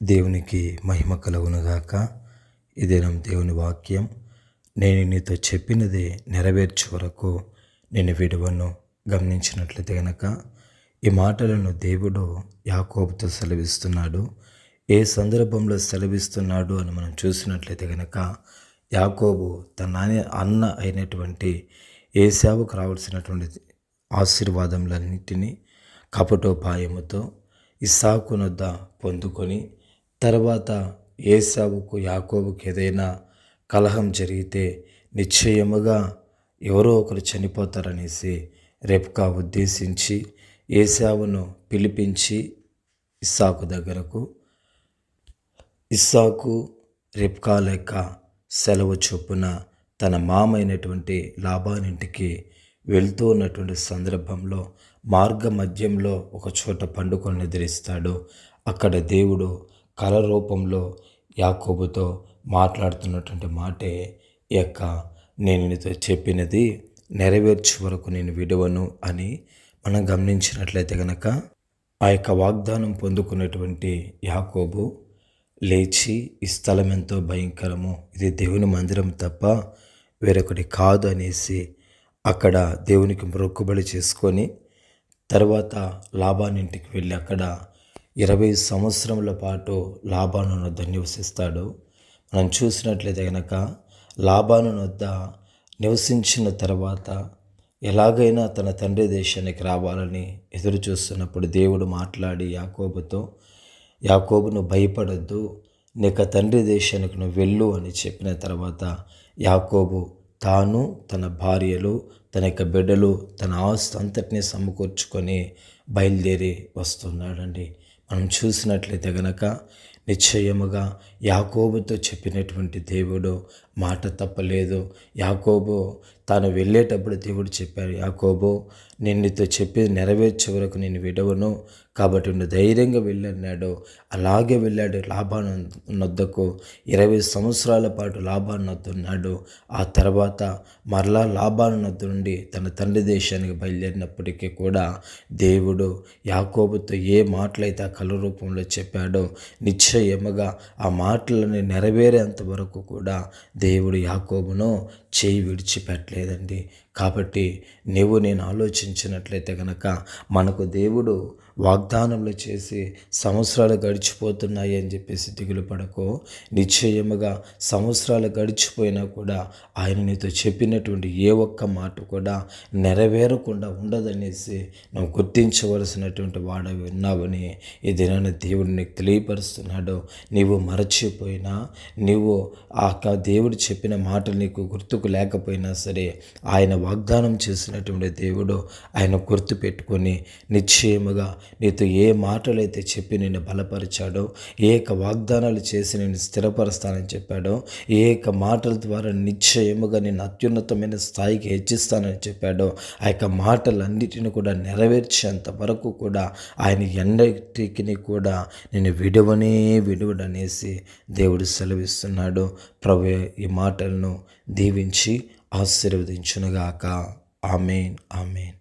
దేవునికి మహిమ కలుగునుగాక. ఈ దినం దేవుని వాక్యం, నేను నీతో చెప్పినది నెరవేర్చే వరకు నేను విడువను. గమనించినట్లయితే గనక ఈ మాటలను దేవుడు యాకోబుతో సెలవిస్తున్నాడు. ఏ సందర్భంలో సెలవిస్తున్నాడు అని మనం చూసినట్లయితే గనక, యాకోబు తన అన్న అయినటువంటి ఏశావుకు రావాల్సినటువంటి ఆశీర్వాదములన్నింటినీ కపటోపాయముతో ఇస్సాకు నొద్ద పొందుకొని, తర్వాత ఏశావుకు యాకోబుకి ఏదైనా కలహం జరిగితే నిశ్చయముగా ఎవరో ఒకరు చనిపోతారనేసి రెబ్కా ఉద్దేశించి ఏశావును పిలిపించి ఇస్సాకు దగ్గరకు, ఇస్సాకు రెబ్కా లెక్క సెలవు చొప్పున తన మామైనటువంటి లాబానింటికి వెళ్తూ ఉన్నటువంటి సందర్భంలో మార్గ మధ్యంలో ఒక చోట పండుకొని నిద్రిస్తాడు. అక్కడ దేవుడు కల రూపంలో యాకోబుతో మాట్లాడుతున్నటువంటి మాటే ఈ యొక్క నేను నీతో చెప్పినది నెరవేర్చే వరకు నేను విడువను అని మనం గమనించినట్లయితే కనుక, ఆ యొక్క వాగ్దానం పొందుకున్నటువంటి యాకోబు లేచి, ఈ స్థలం ఎంతో భయంకరము, ఇది దేవుని మందిరం తప్ప వేరొకటి కాదు అనేసి అక్కడ దేవునికి మొక్కుబడి చేసుకొని, తర్వాత లాబానింటికి వెళ్ళి అక్కడ 20 సంవత్సరముల పాటు లాబాను వద్ద నివసిస్తాడు. మనం చూసినట్లయితే కనుక లాబాను వద్ద నివసించిన తర్వాత ఎలాగైనా తన తండ్రి దేశానికి రావాలని ఎదురు చూస్తున్నప్పుడు దేవుడు మాట్లాడి యాకోబుతో, యాకోబును భయపడొద్దు, నీకు తండ్రి దేశానికి నువ్వు వెళ్ళు అని చెప్పిన తర్వాత యాకోబు తాను, తన భార్యలు, తన యొక్క బిడ్డలు, తన ఆస్తి అంతటినీ సమకూర్చుకొని బయలుదేరి వస్తున్నాడండి. మనం చూసినట్లయితే గనక నిశ్చయముగా యాకోబుతో చెప్పినటువంటి దేవుడు మాట తప్పలేదు. యాకోబు తాను వెళ్ళేటప్పుడు దేవుడు చెప్పారు, యాకోబు నేను నీతో చెప్పేది నెరవేర్చే వరకు నేను విడవను, కాబట్టి నువ్వు ధైర్యంగా వెళ్ళన్నాడు. అలాగే వెళ్ళాడు. లాబాను నొద్దకు 20 సంవత్సరాల పాటు లాబాను నొద్ద ఉన్నాడు. ఆ తర్వాత మరలా లాబాను నొద్ద నుండి తన తండ్రి దేశానికి బయలుదేరినప్పటికీ కూడా దేవుడు యాకోబుతో ఏ మాటలైతే ఆ కల రూపంలో చెప్పాడో నిశ్చయముగా ఆ మాటలని నెరవేరేంత వరకు కూడా దేవుడు యాకోబును చేయి విడిచిపెట్టలేదండి. కాబట్టి నేను ఆలోచించినట్లయితే కనుక మనకు దేవుడు వాగ్దానంలో చేసి సంవత్సరాలు గడిచిపోతున్నాయి అని చెప్పేసి దిగులు పడకు. నిశ్చయముగా సంవత్సరాలు గడిచిపోయినా కూడా ఆయన నీతో చెప్పినటువంటి ఏ ఒక్క మాట కూడా నెరవేరకుండా ఉండదనేసి నువ్వు గుర్తించవలసినటువంటి వాడవి ఉన్నావని ఈ దినాన్ని దేవుడు నీకు తెలియపరుస్తున్నాడు. నీవు మరచిపోయినా, నీవు ఆ దేవుడు చెప్పిన మాటలు నీకు గుర్తుకు లేకపోయినా సరే, ఆయన వాగ్దానం చేసినటువంటి దేవుడు ఆయన గుర్తు పెట్టుకొని నిశ్చయముగా నీతో ఏ మాటలైతే చెప్పి నేను బలపరిచాడో, ఏ యొక్క వాగ్దానాలు చేసి నేను స్థిరపరుస్తానని చెప్పాడో, ఏ యొక్క మాటల ద్వారా నిశ్చయముగా నేను అత్యున్నతమైన స్థాయికి హెచ్చిస్తానని చెప్పాడో, ఆ యొక్క మాటలన్నిటిని కూడా నెరవేర్చేంత వరకు కూడా ఆయన ఎన్నటికి కూడా నేను విడువడనేసి దేవుడు సెలవిస్తున్నాడు. ప్రభువే ఈ మాటలను దీవించి ఆశీర్వదించునుగాక. ఆమేన్, ఆమేన్.